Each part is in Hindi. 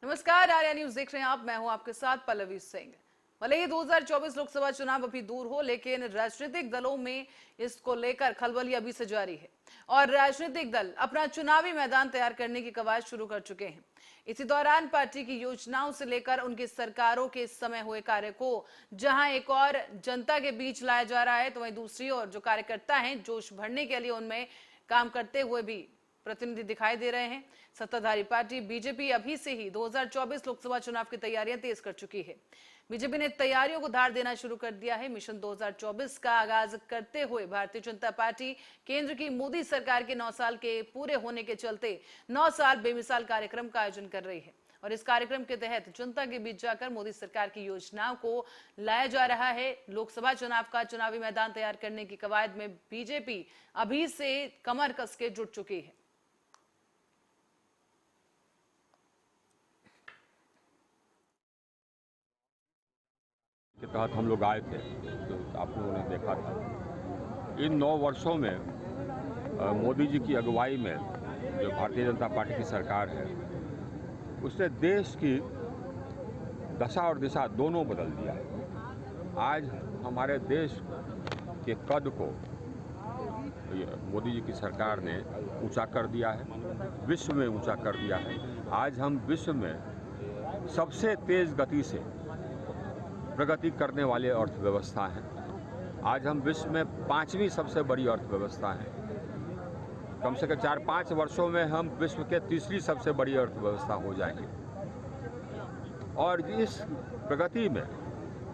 नमस्कार, आर्या न्यूज देख रहे हैं आप। मैं हूं आपके साथ पल्लवी सिंह। भले ही 2024 लोकसभा चुनाव अभी दूर हो, लेकिन राजनीतिक दलों में इसको लेकर खलबली अभी से जारी है और राजनीतिक दल अपना चुनावी मैदान तैयार करने की कवायद शुरू कर चुके हैं। इसी दौरान पार्टी की योजनाओं से लेकर उनकी सरकारों के इस समय हुए कार्य को जहां एक और जनता के बीच लाया जा रहा है, तो वहीं दूसरी ओर जो कार्यकर्ता हैं जोश भरने के लिए उनमें काम करते हुए भी प्रतिनिधि दिखाई दे रहे हैं। सत्ताधारी पार्टी बीजेपी अभी से ही 2024 लोकसभा चुनाव की तैयारियां तेज कर चुकी है। बीजेपी ने तैयारियों को धार देना शुरू कर दिया है। मिशन 2024 का आगाज करते हुए भारतीय जनता पार्टी केंद्र की मोदी सरकार के 9 साल के पूरे होने के चलते 9 साल बेमिसाल कार्यक्रम का आयोजन कर रही है और इस कार्यक्रम के तहत जनता के बीच जाकर मोदी सरकार की योजनाओं को लाया जा रहा है। लोकसभा चुनाव का चुनावी मैदान तैयार करने की कवायद में बीजेपी अभी से कमर कस के जुट चुकी है। के तहत हम लोग आए थे, तो आप लोगों ने देखा था। इन 9 वर्षों में मोदी जी की अगुवाई में जो भारतीय जनता पार्टी की सरकार है, उसने देश की दशा और दिशा दोनों बदल दिया है। आज हमारे देश के कद को मोदी जी की सरकार ने ऊंचा कर दिया है, विश्व में ऊंचा कर दिया है। आज हम विश्व में सबसे तेज गति से प्रगति करने वाले अर्थव्यवस्था हैं। आज हम विश्व में 5वीं सबसे बड़ी अर्थव्यवस्था हैं। कम से कम 4-5 वर्षों में हम विश्व के 3री सबसे बड़ी अर्थव्यवस्था हो जाएंगे और इस प्रगति में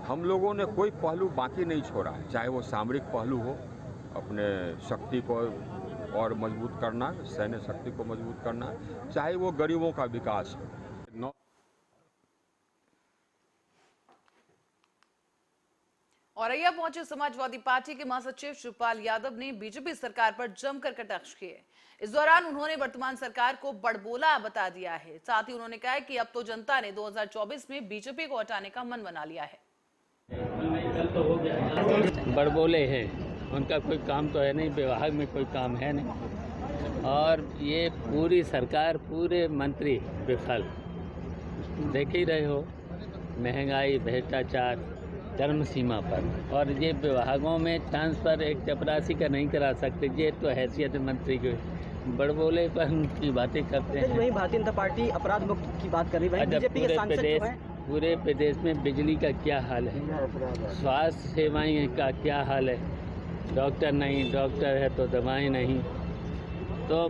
हम लोगों ने कोई पहलू बाकी नहीं छोड़ा है, चाहे वो सामरिक पहलू हो, अपने शक्ति को और मजबूत करना, सैन्य शक्ति को मजबूत करना, चाहे वो गरीबों का विकास हो। औरैया पहुंचे समाजवादी पार्टी के महासचिव शिवपाल यादव ने बीजेपी सरकार पर जमकर कटाक्ष किए। इस दौरान उन्होंने वर्तमान सरकार को बड़बोला बता दिया है। साथ ही उन्होंने कहा कि अब तो जनता ने 2024 में बीजेपी को हटाने का मन बना लिया है। बड़बोले हैं, उनका कोई काम तो है नहीं, विभाग में कोई काम है नहीं और ये पूरी सरकार, पूरे मंत्री विफल। देख ही रहे हो, महंगाई, भ्रष्टाचार चरम सीमा पर, और ये विभागों में ट्रांसफर एक चपरासी का नहीं करा सकते। ये तो हैसियत मंत्री के बड़बोलेपन की बातें करते हैं। वही भारतीय जनता पार्टी अपराध मुक्त की बात कर रही है। बीजेपी के सांसद पूरे प्रदेश में बिजली का क्या हाल है, स्वास्थ्य सेवाएं का क्या हाल है, डॉक्टर नहीं, डॉक्टर है तो दवाएं नहीं, तो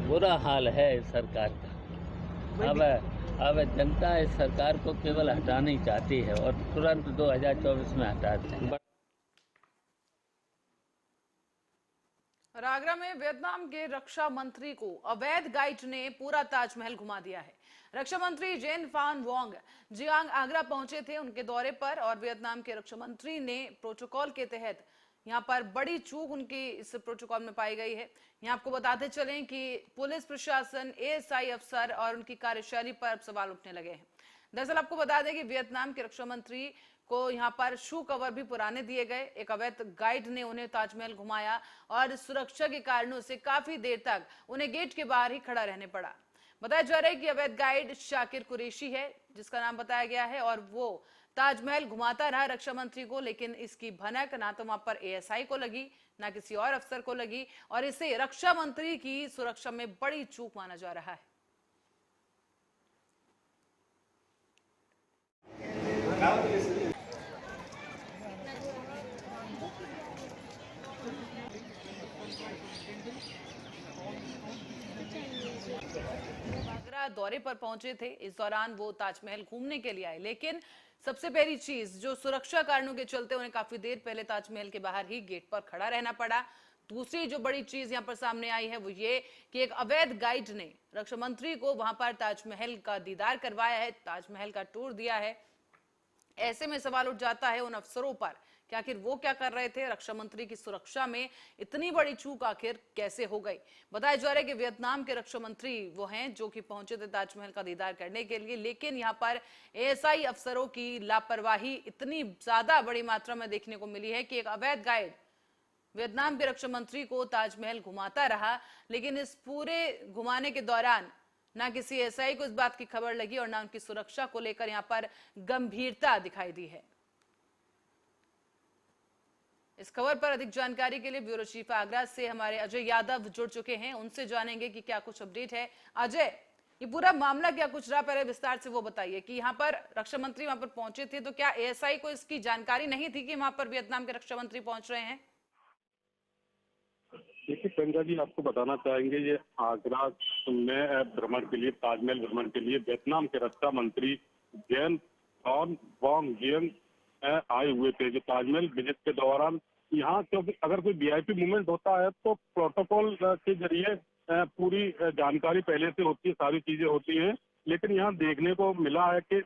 बुरा हाल है सरकार का। अब जनता इस सरकार को केवल हटाना ही चाहती है और तुरंत 2024 में हटाते हैं। आगरा में वियतनाम के रक्षा मंत्री को अवैध गाइड ने पूरा ताजमहल घुमा दिया है। रक्षा मंत्री जेन फान वोंग जियांग आगरा पहुंचे थे उनके दौरे पर और वियतनाम के रक्षा मंत्री ने प्रोटोकॉल के तहत यहां पर बड़ी चूक उनकी इस प्रोटोकॉल में पाई गई है। यहां आपको बताते चलें कि पुलिस प्रशासन, एएसआई अफसर और उनकी कार्यशैली पर अब सवाल उठने लगे हैं। दरअसल आपको बता दें कि वियतनाम के रक्षा मंत्री को यहां पर शू कवर भी पुराने दिए गए। एक अवैध गाइड ने उन्हें ताजमहल घुमाया और सुरक्षा के कारणों से काफी देर तक उन्हें गेट के बाहर ही खड़ा रहने पड़ा। बताया जा रहा है कि अवैध गाइड शाकिर कुरैशी है, जिसका नाम बताया गया है, और वो ताजमहल घुमाता रहा रक्षा मंत्री को, लेकिन इसकी भनक ना तो वहां पर एएसआई को लगी, ना किसी और अफसर को लगी और इसे रक्षा मंत्री की सुरक्षा में बड़ी चूक माना जा रहा है। आगरा दौरे पर पहुंचे थे, इस दौरान वो ताजमहल घूमने के लिए आए, लेकिन सबसे पहली चीज जो सुरक्षा कारणों के चलते उन्हें काफी देर पहले ताजमहल के बाहर ही गेट पर खड़ा रहना पड़ा। दूसरी जो बड़ी चीज यहां पर सामने आई है वो ये कि एक अवैध गाइड ने रक्षा मंत्री को वहां पर ताजमहल का दीदार करवाया है, ताजमहल का टूर दिया है। ऐसे में सवाल उठ जाता है उन अफसरों पर कि आखिर वो क्या कर रहे थे, रक्षा मंत्री की सुरक्षा में इतनी बड़ी चूक आखिर कैसे हो गई। बताया जा रहा है कि वियतनाम के रक्षा मंत्री वो हैं जो कि पहुंचे थे ताजमहल का दीदार करने के लिए, लेकिन यहां पर एएसआई अफसरों की लापरवाही इतनी ज्यादा बड़ी मात्रा में देखने को मिली है कि एक अवैध गाइड वियतनाम के रक्षा मंत्री को ताजमहल घुमाता रहा, लेकिन इस पूरे घुमाने के दौरान ना किसी एसआई को इस बात की खबर लगी और ना उनकी सुरक्षा को लेकर यहां पर गंभीरता दिखाई दी है। इस खबर पर अधिक जानकारी के लिए ब्यूरो चीफ आगरा से हमारे अजय यादव जुड़ चुके हैं, उनसे जानेंगे कि क्या कुछ अपडेट है। अजय, ये पूरा मामला क्या कुछ रहा, पहले विस्तार से वो बताइए कि यहाँ पर रक्षा मंत्री वहां पर पहुंचे थे तो क्या एएसआई को इसकी जानकारी नहीं थी कि वहां पर वियतनाम के रक्षा मंत्री पहुंच रहे हैं? देखिए प्रियंका जी, आपको बताना चाहेंगे ये आगरा में भ्रमण के लिए, ताजमहल भ्रमण के लिए वियतनाम के रक्षा मंत्री जैन थॉन वोंग जियंग आए हुए थे। जो ताजमहल विजिट के दौरान यहाँ, क्योंकि अगर कोई वीआईपी मूवमेंट होता है तो प्रोटोकॉल के जरिए पूरी जानकारी पहले से होती है, सारी चीजें होती हैं। लेकिन यहाँ देखने को मिला है कि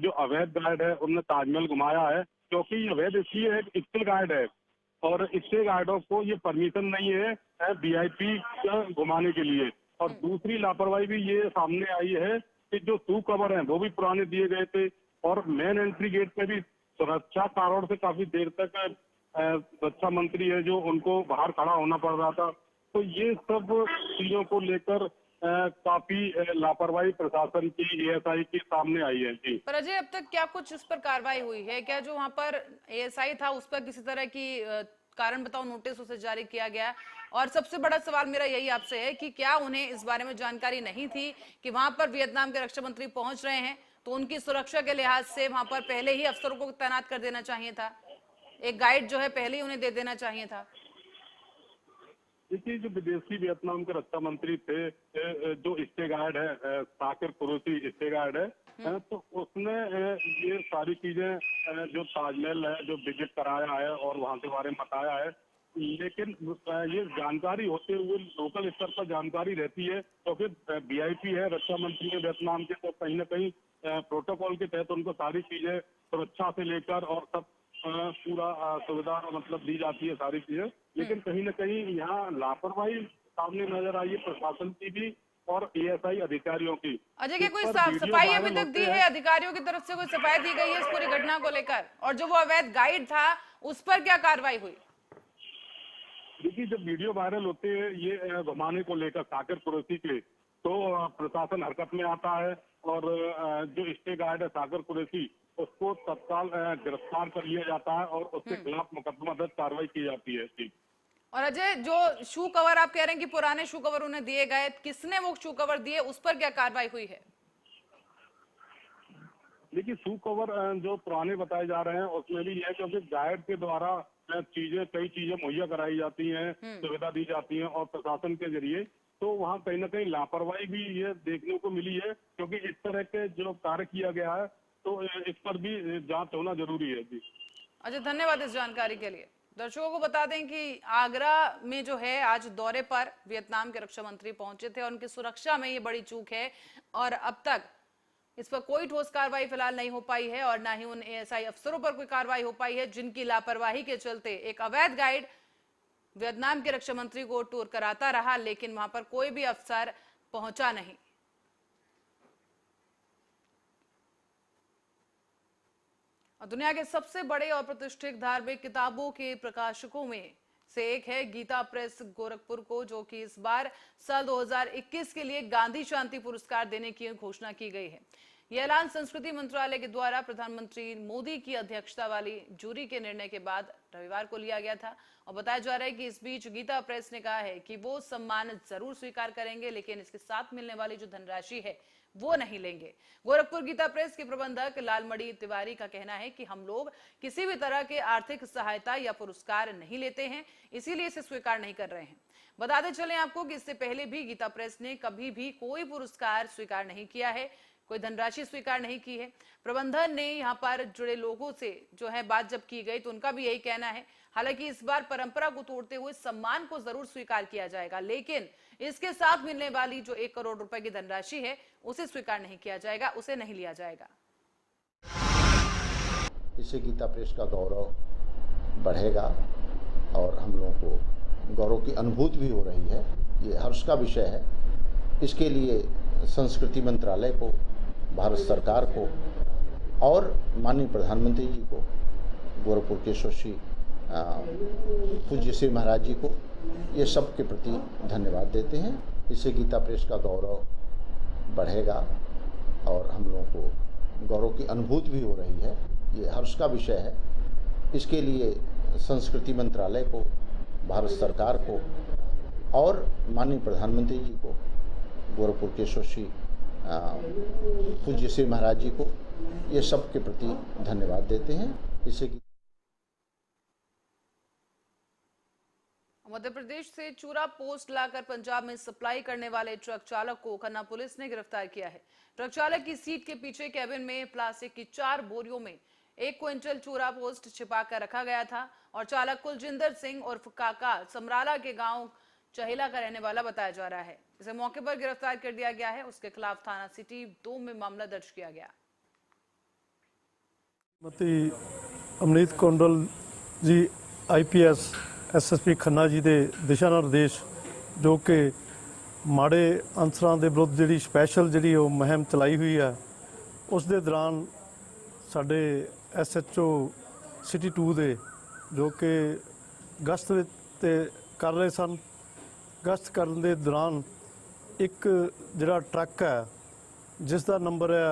जो अवैध गाइड है उन्होंने ताजमहल घुमाया है, क्योंकि ये अवैध इसलिए है कि स्टे गाइड है और स्टे गाइडों को ये परमिशन नहीं है वीआईपी घुमाने के लिए। और दूसरी लापरवाही भी ये सामने आई है कि जो शू कवर हैं वो भी पुराने दिए गए थे और मेन एंट्री गेट पे भी सुरक्षा कारणों से काफी देर तक रक्षा मंत्री है जो उनको बाहर खड़ा होना पड़ रहा था। तो ये सब चीजों को लेकर काफी लापरवाही प्रशासन की, एएसआई के सामने आई है। जी पर अजय, अब तक क्या कुछ इस पर कार्रवाई हुई है? क्या जो वहां पर एएसआई था उस पर किसी तरह की कारण बताओ नोटिस उसे जारी किया गया? और सबसे बड़ा सवाल मेरा यही आपसे है कि क्या उन्हें इस बारे में जानकारी नहीं थी कि वहां पर वियतनाम के रक्षा मंत्री पहुंच रहे हैं, तो उनकी सुरक्षा के लिहाज से वहां पर पहले ही अफसरों को तैनात कर देना चाहिए था, एक गाइड जो है पहले ही उन्हें दे देना चाहिए था? देखिए, जो विदेशी वियतनाम के रक्षा मंत्री थे, जो स्टे गाइड है साकिर कुरैशी स्टे गाइड है, तो उसने ये सारी चीजें जो ताजमहल है जो विजिट कराया है और वहां के बारे में बताया है। लेकिन ये जानकारी होते हुए लोकल स्तर पर जानकारी रहती है, क्योंकि वीआईपी है रक्षा मंत्री है वियतनाम के, तो कहीं ना कहीं प्रोटोकॉल के तहत उनको सारी चीजें सुरक्षा से लेकर और सब पूरा सुविधा मतलब दी जाती है, सारी चीजें। लेकिन कहीं ना कहीं यहाँ लापरवाही सामने नजर आई है प्रशासन की भी और एएसआई अधिकारियों की। अजय, क्या कोई सफाई अभी तक दी है अधिकारियों की तरफ से? कोई सफाई दी गई है इस पूरी घटना को लेकर? और जो वो अवैध गाइड था उस पर क्या कार्रवाई हुई? देखिए, जब वीडियो वायरल होते हैं ये घुमाने को लेकर साकिर कुरैशी के, तो प्रशासन हरकत में आता है और जो स्टे गाइड है साकिर कुरैशी, उसको तत्काल गिरफ्तार कर लिया जाता है और उसके खिलाफ मुकदमा दर्ज कार्रवाई की जाती है। जी। और अजय, जो शू कवर आप कह रहे हैं कि पुराने शू कवर उन्हें दिए गए, किसने वो शू कवर दिए, उस पर क्या कार्रवाई हुई है? देखिए, शू कवर जो पुराने बताए जा रहे हैं उसमें भी है, क्योंकि गाइड के द्वारा कई चीजें मुहैया कराई जाती हैं, सुविधा दी जाती है और प्रशासन के जरिए, तो वहाँ कहीं ना कहीं लापरवाही भी ये देखने को मिली है, क्योंकि इस तरह के जो कार्य किया गया है तो इस पर भी जांच होना जरूरी है। जी अच्छा, धन्यवाद इस जानकारी के लिए। दर्शकों को बता दें कि आगरा में जो है आज दौरे पर वियतनाम के रक्षा मंत्री पहुंचे थे और उनकी सुरक्षा में ये बड़ी चूक है और अब तक इस पर कोई ठोस कार्रवाई फिलहाल नहीं हो पाई है और ना ही उन एएसआई अफसरों पर कोई कार्रवाई हो पाई है जिनकी लापरवाही के चलते एक अवैध गाइड वियतनाम के रक्षा मंत्री को टूर कराता रहा, लेकिन वहां पर कोई भी अफसर पहुंचा नहीं। दुनिया के सबसे बड़े और प्रतिष्ठित धार्मिक किताबों के प्रकाशकों में से एक है गीता प्रेस गोरखपुर को, जो कि इस बार साल 2021 के लिए गांधी शांति पुरस्कार देने की घोषणा की गई है। यह ऐलान संस्कृति मंत्रालय के द्वारा प्रधानमंत्री मोदी की अध्यक्षता वाली जूरी के निर्णय के बाद रविवार को लिया गया था और बताया जा रहा है कि इस बीच गीता प्रेस ने कहा है कि वो सम्मान जरूर स्वीकार करेंगे, लेकिन इसके साथ मिलने वाली जो धनराशि है वो नहीं लेंगे। गोरखपुर गीता प्रेस के प्रबंधक लालमणि तिवारी का कहना है कि हम लोग किसी भी तरह के आर्थिक सहायता या पुरस्कार नहीं लेते हैं, इसीलिए इसे स्वीकार नहीं कर रहे हैं। बताते चलें आपको कि इससे पहले भी गीता प्रेस ने कभी भी कोई पुरस्कार स्वीकार नहीं किया है, कोई धनराशि स्वीकार नहीं की है। प्रबंधन ने यहाँ पर जुड़े लोगों से जो है बात जब की गई तो उनका भी यही कहना है। हालांकि इस बार परंपरा को तोड़ते हुए सम्मान को जरूर स्वीकार किया जाएगा, लेकिन इसके साथ मिलने वाली जो 1 करोड़ रुपए की धनराशि है उसे स्वीकार नहीं किया जाएगा, उसे नहीं लिया जाएगा। इससे गीता प्रेस का गौरव बढ़ेगा और हम लोगों को गौरव की अनुभूति भी हो रही है। ये हर्ष का विषय है। इसके लिए संस्कृति मंत्रालय को, भारत सरकार को और माननीय प्रधानमंत्री जी को, गोरखपुर के श्री पूज्य श्री महाराज जी को, ये सब के प्रति धन्यवाद देते हैं। इससे गीता प्रेस का गौरव बढ़ेगा और हम लोगों को गौरव की अनुभूति भी हो रही है। ये हर्ष का विषय है। इसके लिए संस्कृति मंत्रालय को, भारत सरकार को और माननीय प्रधानमंत्री जी को, गोरखपुर के श्री पूज्य श्री महाराज जी को, ये सब के प्रति धन्यवाद देते हैं। इससे कि मध्य प्रदेश से चूरा पोस्ट लाकर पंजाब में सप्लाई करने वाले ट्रक चालक को खन्ना पुलिस ने गिरफ्तार किया है। ट्रक चालक की सीट के पीछे कैबिन में प्लास्टिक की 4 बोरियों में 1 क्विंटल चूरा पोस्ट छिपा कर रखा गया था और चालक कुलजिंदर सिंह उर्फ काका समराला के गांव चहिला का रहने वाला बताया जा रहा है। इसे मौके पर गिरफ्तार कर दिया गया है। उसके खिलाफ थाना सिटी 2 में मामला दर्ज किया गया। अमनीत कौंडल जी IPS SSP खन्ना जी के दिशा निर्देश जो कि माड़े अंसरां दे विरुद्ध जी स्पैशल जी मुहिम चलाई हुई है, उस दे दौरान साडे SHO सिटी 2 दे जो कि गश्त ते कर रहे सन। गश्त करन दे दौरान एक जिहड़ा ट्रक है जिस दा नंबर है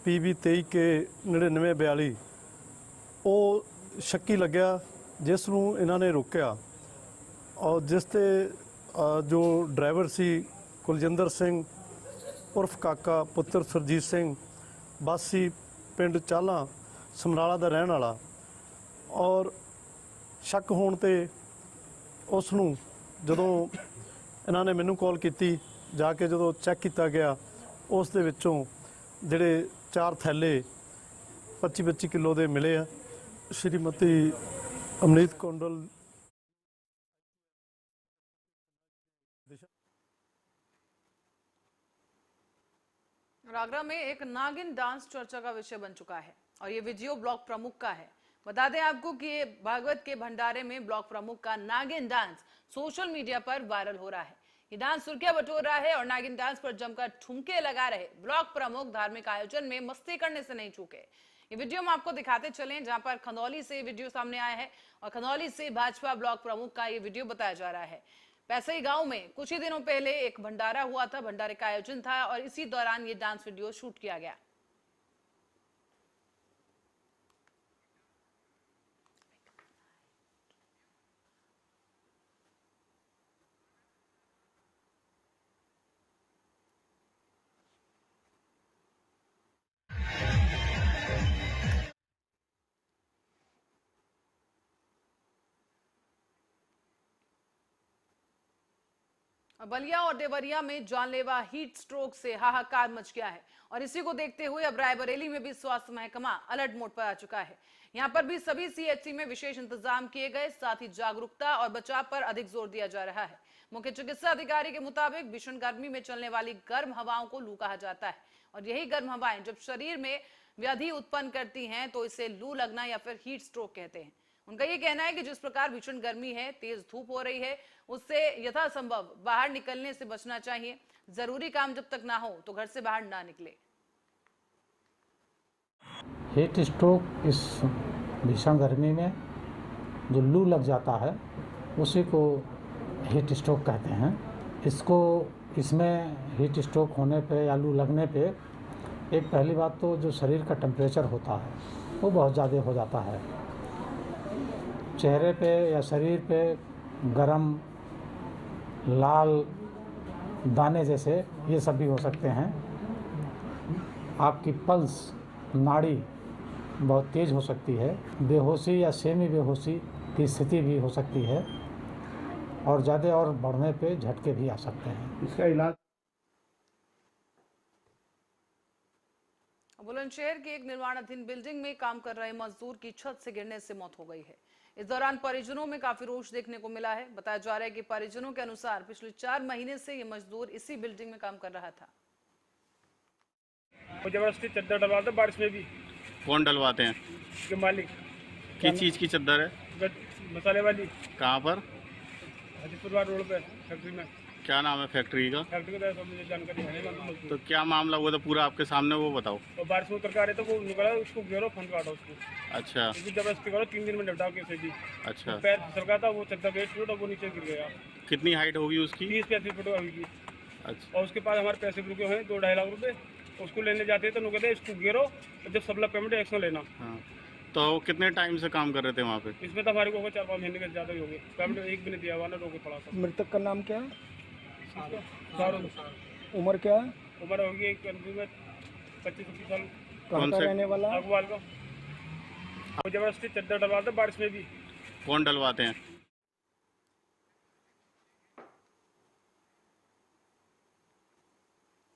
PB 23K9942 वो शक्की लग्या, जिस नूं इन्हां ने रोकिया और जिस ते जो ड्राइवर सी कुलजिंदर सिंह उर्फ काका पुत्र सरजीत सिंह वासी पिंड चाला समराला दा रहण वाला, और शक होण ते उस नूं जदों इन्हां ने मैनूं कॉल कीती, जाके जदों चैक किया गया उस दे विचों जिहड़े 4 थैले 25-25 किलो दे मिले आ। श्रीमती अमनीत कौंडल आगरा में एक नागिन डांस चर्चा का विषय बन चुका है और ये वीडियो ब्लॉक प्रमुख का है। बता दें आपको कि ये भागवत के भंडारे में ब्लॉक प्रमुख का नागिन डांस सोशल मीडिया पर वायरल हो रहा है। ये डांस सुर्खियां बटोर रहा है और नागिन डांस पर जमकर ठुमके लगा रहे ब्लॉक प्रमुख धार्मिक आयोजन में मस्ती करने से नहीं चूके। ये वीडियो हम आपको दिखाते चलें, जहां पर खंदौली से वीडियो सामने आया है और खंदौली से भाजपा ब्लॉक प्रमुख का ये वीडियो बताया जा रहा है। पैसई गांव में कुछ ही दिनों पहले एक भंडारा हुआ था, भंडारे का आयोजन था और इसी दौरान ये डांस वीडियो शूट किया गया। बलिया और देवरिया में जानलेवा हीट स्ट्रोक से हाहाकार मच गया है और इसी को देखते हुए अब रायबरेली में भी स्वास्थ्य महकमा अलर्ट मोड पर आ चुका है। यहां पर भी सभी CHC में विशेष इंतजाम किए गए, साथ ही जागरूकता और बचाव पर अधिक जोर दिया जा रहा है। मुख्य चिकित्सा अधिकारी के मुताबिक भीषण गर्मी में चलने वाली गर्म हवाओं को लू कहा जाता है और यही गर्म हवाएं जब शरीर में व्याधि उत्पन्न करती हैं तो इसे लू लगना या फिर हीट स्ट्रोक कहते हैं। उनका ये कहना है कि जिस प्रकार भीषण गर्मी है, तेज धूप हो रही है, उससे यथासंभव बाहर निकलने से बचना चाहिए। जरूरी काम जब तक ना हो तो घर से बाहर ना निकले। हीट स्ट्रोक इस भीषण गर्मी में जो लू लग जाता है उसी को हीट स्ट्रोक कहते हैं। इसमें हीट स्ट्रोक होने पे या लू लगने पे एक पहली बात तो जो शरीर का टेम्परेचर होता है वो बहुत ज़्यादा हो जाता है। चेहरे पे या शरीर पे गरम लाल दाने जैसे ये सब भी हो सकते हैं। आपकी पल्स नाड़ी बहुत तेज़ हो सकती है। बेहोशी या सेमी बेहोशी की स्थिति भी हो सकती है और ज़्यादा और बढ़ने पे झटके भी आ सकते हैं। इसका इलाज बुलंदशहर के एक निर्माणाधीन बिल्डिंग में काम कर रहे मजदूर की छत से गिरने से मौत हो गई है। इस दौरान परिजनों में काफी रोष देखने को मिला है। बताया जा रहा है कि परिजनों के अनुसार पिछले 4 महीने से ये मजदूर इसी बिल्डिंग में काम कर रहा था। जबरदस्ती चद्दर डलवाते बारिश में भी। कौन डलवाते हैं? के मालिक। किस चीज़ की चद्दर है? मसाले वाली। कहाँ पर? हाजीपुर रोड पे फैक्ट्री में। क्या नाम है फैक्ट्री का? फैक्ट्री का तो मुझे जानकारी है। तो क्या मामला हुआ था पूरा आपके सामने, वो बताओ। तो बारिश में उतर के आ रहे थे, वो निकला, उसको घेरो, फन काटा उसको। अच्छा। जबरदस्ती करो, 3 दिन में निपटाओ कैसे भी। अच्छा। पैर फिसल गया था, वो चद्दर गेट टूटा, वो नीचे गिर गया। कितनी हाइट होगी उसकी? 30-35 फुट होगी। अच्छा। और उसके पास हमारे पैसे रुके हुए हैं 2-2.5 लाख रुपए। उसको लेने जाते हैं तो उन्होंने कहते हैं इसको गिरो, और जब सबला पेमेंट एक्शन लेना। हाँ, तो वो कितने टाइम से काम कर रहे थे वहाँ पे? इसमें तो हमारे को 4-5 महीने के ज़्यादा ही हो गए, पेमेंट एक भी नहीं दिया हुआ ना, रोके पड़ा था। मृतक का नाम क्या है? सारुण। उम्र क्या है? उम्र होगी एक 25-30 साल। कहाँ का रहने वाला? अगवाल का। वो जबरदस्ती चद्दर डलवाते बारिश में भी। कौन डलवाते हैं?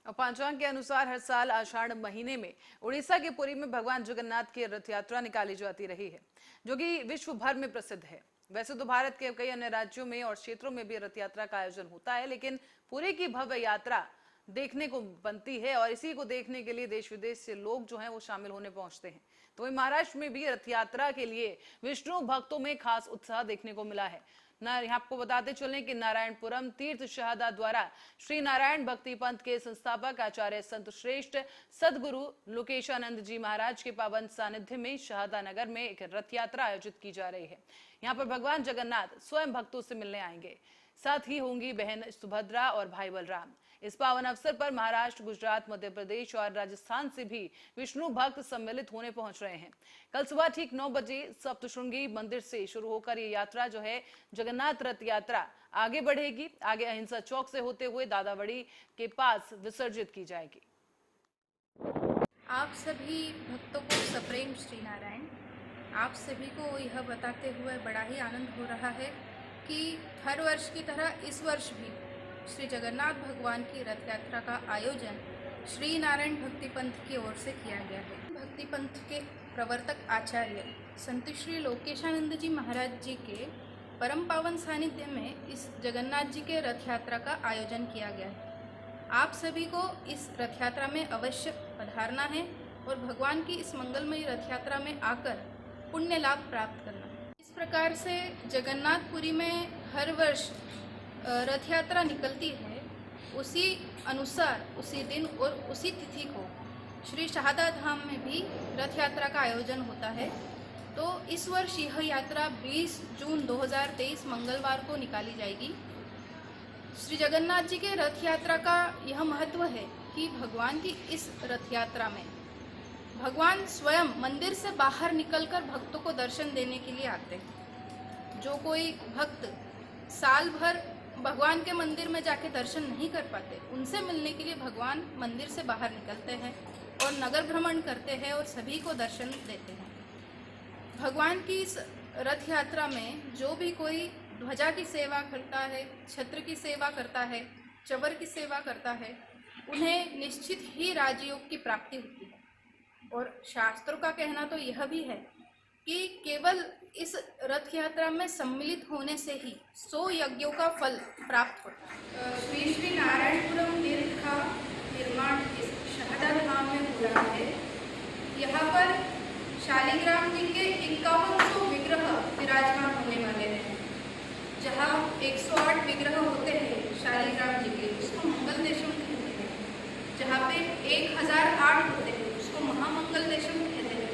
और पंचांग के अनुसार हर साल आषाढ़ महीने में उड़ीसा के पुरी में भगवान जगन्नाथ की रथ यात्रा निकाली जाती रही है, जो कि विश्व भर में प्रसिद्ध है। वैसे तो भारत के कई अन्य राज्यों में और क्षेत्रों में भी रथ यात्रा का आयोजन होता है, लेकिन पुरी की भव्य यात्रा देखने को बनती है और इसी को देखने के लिए देश विदेश से लोग जो हैं वो शामिल होने पहुंचते हैं। तो वहीं महाराष्ट्र में भी रथ यात्रा के लिए विष्णु भक्तों में खास उत्साह देखने को मिला है। यहाँ आपको बताते चलें कि नारायणपुरम तीर्थ शहादा द्वारा श्री नारायण भक्ति पंथ के संस्थापक आचार्य संत श्रेष्ठ सदगुरु लोकेशानंद जी महाराज के पावन सानिध्य में शहादा नगर में एक रथ यात्रा आयोजित की जा रही है। यहाँ पर भगवान जगन्नाथ स्वयं भक्तों से मिलने आएंगे, साथ ही होंगी बहन सुभद्रा और भाई बलराम। इस पावन अवसर पर महाराष्ट्र, गुजरात, मध्य प्रदेश और राजस्थान से भी विष्णु भक्त सम्मिलित होने पहुंच रहे हैं। कल सुबह ठीक 9 बजे सप्तशृंगी मंदिर से शुरू होकर ये यात्रा जो है जगन्नाथ रथ यात्रा आगे बढ़ेगी। आगे अहिंसा चौक से होते हुए दादावड़ी के पास विसर्जित की जाएगी। आप सभी भक्तों को सप्रेम श्री नारायण। आप सभी को यह बताते हुए बड़ा ही आनंद हो रहा है कि हर वर्ष की तरह इस वर्ष भी श्री जगन्नाथ भगवान की रथ यात्रा का आयोजन श्री नारायण भक्ति पंथ की ओर से किया गया है। भक्ति पंथ के प्रवर्तक आचार्य संत श्री लोकेशानंद जी महाराज जी के परम पावन सानिध्य में इस जगन्नाथ जी के रथ यात्रा का आयोजन किया गया है। आप सभी को इस रथ यात्रा में अवश्य पधारना है और भगवान की इस मंगलमयी रथ यात्रा में आकर पुण्य लाभ प्राप्त करना है। इस प्रकार से जगन्नाथपुरी में हर वर्ष रथ यात्रा निकलती है, उसी अनुसार उसी दिन और उसी तिथि को श्री शहादा धाम में भी रथ यात्रा का आयोजन होता है। तो इस वर्ष यह यात्रा 20 जून 2023 मंगलवार को निकाली जाएगी। श्री जगन्नाथ जी के रथ यात्रा का यह महत्व है कि भगवान की इस रथ यात्रा में भगवान स्वयं मंदिर से बाहर निकलकर भक्तों को दर्शन देने के लिए आते हैं। जो कोई भक्त साल भर भगवान के मंदिर में जाके दर्शन नहीं कर पाते, उनसे मिलने के लिए भगवान मंदिर से बाहर निकलते हैं और नगर भ्रमण करते हैं और सभी को दर्शन देते हैं। भगवान की इस रथ यात्रा में जो भी कोई ध्वजा की सेवा करता है, छत्र की सेवा करता है, चवर की सेवा करता है, उन्हें निश्चित ही राजयोग की प्राप्ति होती है। और शास्त्रों का कहना तो यह भी है कि केवल इस रथ यात्रा में सम्मिलित होने से ही 100 यज्ञों का फल प्राप्त होता है। श्री श्री नारायणपुरम तीर्थ का निर्माण इस शहादा धाम में हो रहा है। यहाँ पर शालिग्राम जी के 5100 विग्रह विराजमान होने वाले हैं। जहाँ 108 विग्रह होते हैं शालिग्राम जी के, उसको मंगल देशम कहते हैं। जहाँ पे 1008 होते हैं उसको महामंगल देशम कहते हैं।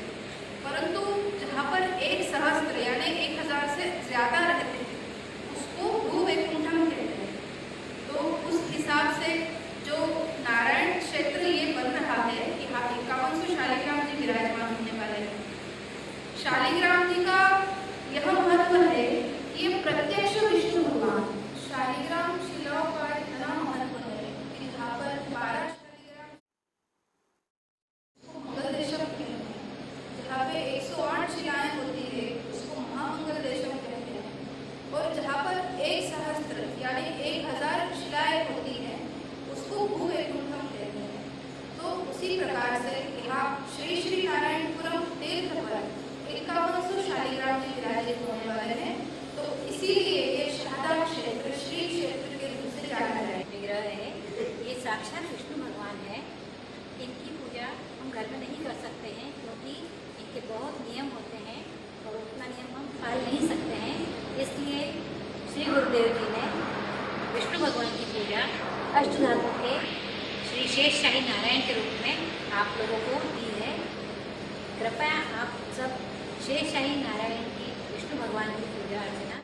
परंतु जहाँ पर 1 सहस्त्र यानी 1000 से ज़्यादा रहते हैं उसको भूवैकुंठम कहते हैं। तो उस हिसाब से जो नारायण क्षेत्र ये बन रहा है, यहाँ 5100 शालिग्राम जी विराजमान होने वाले हैं। शालिग्राम जी का यह महत्व है कि ये प्रत्यक्ष विष्णु भगवान शालिग्राम शिलाओं का इतना महत्व है कि जहाँ पर 12 शालिग्राम मंगल देशम कहते हैं। जहाँ पे 108 शिलाएं होती है उसको महामंगल देशम कहते हैं। और जहाँ पर 1 सहस्त्र यानी 1000 शिलाएं होती हैं उसको भूवैकुंठम कहते हैं। तो उसी प्रकार से यहाँ श्री श्री नारायणपुरम तीर्थ पर 5100 शालिग्राम जी विराजित होने वाले हैं। तो इसीलिए ये शहादा क्षेत्र श्री क्षेत्र के रूप से जाना जाए। विग्रह है, ये साक्षात विष्णु भगवान है। इनकी पूजा हम घर में नहीं कर सकते हैं क्योंकि इनके बहुत नियम होते हैं और उतना नियम हम पाल नहीं सकते हैं। इसलिए श्री गुरुदेव जी ने विष्णु भगवान की पूजा अष्टधातु के श्री शेषशाही नारायण के रूप में आप लोगों को दी है। कृपया आप सब शेषशाही नारायण की विष्णु भगवान की पूजा अर्चना।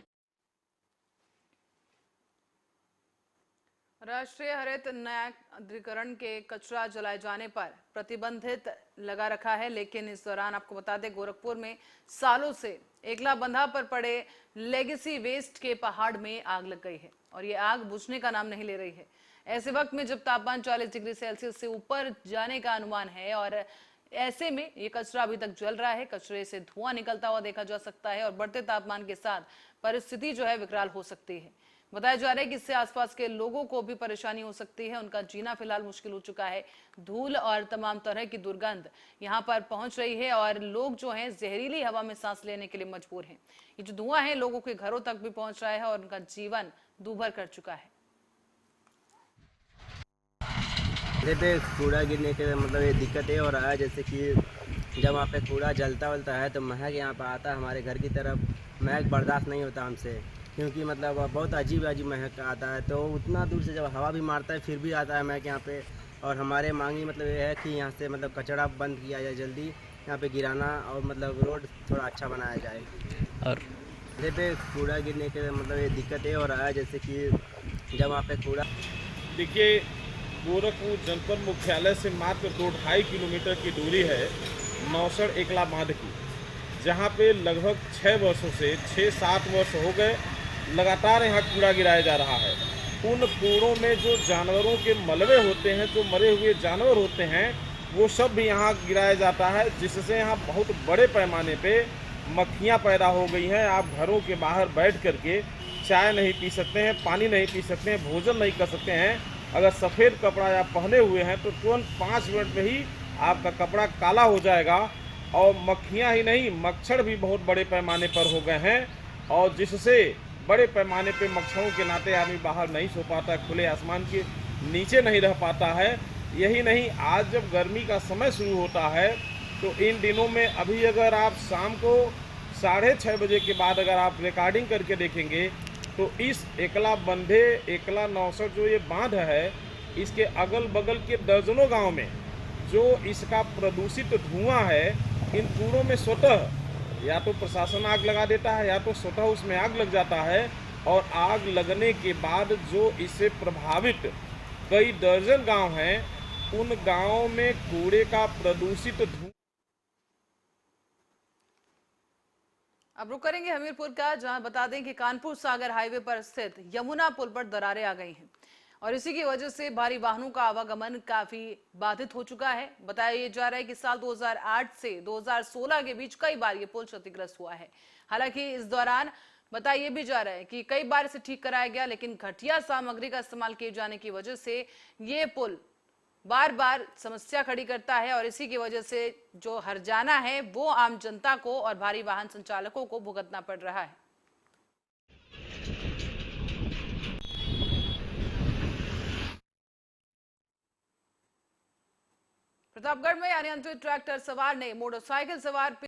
राष्ट्रीय हरित न्यायाधिकरण के कचरा जलाए जाने पर प्रतिबंधित लगा रखा है, लेकिन इस दौरान आपको बता दें गोरखपुर में सालों से एकला बंधा पर पड़े लेगेसी वेस्ट के पहाड़ में आग लग गई है और ये आग बुझने का नाम नहीं ले रही है। ऐसे वक्त में जब तापमान 40 डिग्री सेल्सियस से ऊपर जाने का अनुमान है और ऐसे में ये कचरा अभी तक जल रहा है, कचरे से धुआं निकलता हुआ देखा जा सकता है और बढ़ते तापमान के साथ परिस्थिति जो है विकराल हो सकती है। बताया जा रहा है कि इससे आसपास के लोगों को भी परेशानी हो सकती है, उनका जीना फिलहाल मुश्किल हो चुका है। धूल और तमाम तरह की दुर्गंध यहां पर पहुंच रही है और लोग जो हैं जहरीली हवा में सांस लेने के लिए मजबूर हैं। ये जो धुआं है लोगों के घरों तक भी पहुंच रहा है और उनका जीवन दूभर कर चुका है। पे कूड़ा गिरने के मतलब ये दिक्कत है और आया जैसे कि जब वहाँ पे कूड़ा जलता वलता है तो महक यहाँ पर आता है हमारे घर की तरफ, महक बर्दाश्त नहीं होता हमसे, क्योंकि मतलब बहुत अजीब महक आता है। तो उतना दूर से जब हवा भी मारता है फिर भी आता है महक यहाँ पे। और हमारे मांगी मतलब ये है कि यहाँ से मतलब कचरा बंद किया जाए, जल्दी यहाँ पे गिराना और मतलब रोड थोड़ा अच्छा बनाया जाए। और पे कूड़ा गिरने के मतलब ये दिक्कत है और आया जैसे कि जब वहाँ पे कूड़ा देखिए गोरखपुर जनपद मुख्यालय से मात्र 2-2.5 किलोमीटर की दूरी है नौसड़ एकला बांध की, जहाँ पे लगभग 6 वर्षों से 6-7 वर्ष हो गए लगातार यहाँ कूड़ा गिराया जा रहा है। उन कूड़ों में जो जानवरों के मलबे होते हैं, जो मरे हुए जानवर होते हैं, वो सब भी यहाँ गिराया जाता है, जिससे यहाँ बहुत बड़े पैमाने पे मक्खियाँ पैदा हो गई हैं। आप घरों के बाहर बैठ करके चाय नहीं पी सकते हैं, पानी नहीं पी सकते हैं, भोजन नहीं कर सकते हैं। अगर सफ़ेद कपड़ा आप पहने हुए हैं तो तुरंत 5 मिनट में ही आपका कपड़ा काला हो जाएगा। और मक्खियाँ ही नहीं, मच्छर भी बहुत बड़े पैमाने पर हो गए हैं और जिससे बड़े पैमाने पे मच्छरों के नाते आदमी बाहर नहीं सो पाता, खुले आसमान के नीचे नहीं रह पाता है। यही नहीं, आज जब गर्मी का समय शुरू होता है तो इन दिनों में अभी अगर आप शाम को 6:30 बजे के बाद अगर आप रिकॉर्डिंग करके देखेंगे तो इस एकला बंधे एकला नौसड़ जो ये बांध है, इसके अगल बगल के दर्जनों गांव में जो इसका प्रदूषित धुआं है, इन कूड़ों में स्वतः या तो प्रशासन आग लगा देता है या तो स्वतः उसमें आग लग जाता है। और आग लगने के बाद जो इससे प्रभावित कई दर्जन गांव हैं, उन गांवों में कूड़े का प्रदूषित धुआं। अब रुक करेंगे हमीरपुर का, जहां बता दें कि कानपुर सागर हाईवे पर स्थित यमुना पुल पर दरारें आ गई हैं और इसी की वजह से भारी वाहनों का आवागमन काफी बाधित हो चुका है। बताया जा रहा है कि साल 2008 से 2016 के बीच कई बार ये पुल क्षतिग्रस्त हुआ है। हालांकि इस दौरान बताया भी जा रहा है कि कई बार इसे ठीक कराया गया, लेकिन घटिया सामग्री का इस्तेमाल किए जाने की वजह से ये पुल बार बार समस्या खड़ी करता है और इसी की वजह से जो हर्जाना है वो आम जनता को और भारी वाहन संचालकों को भुगतना पड़ रहा है। प्रतापगढ़ में अनियंत्रित ट्रैक्टर सवार ने मोटरसाइकिल सवार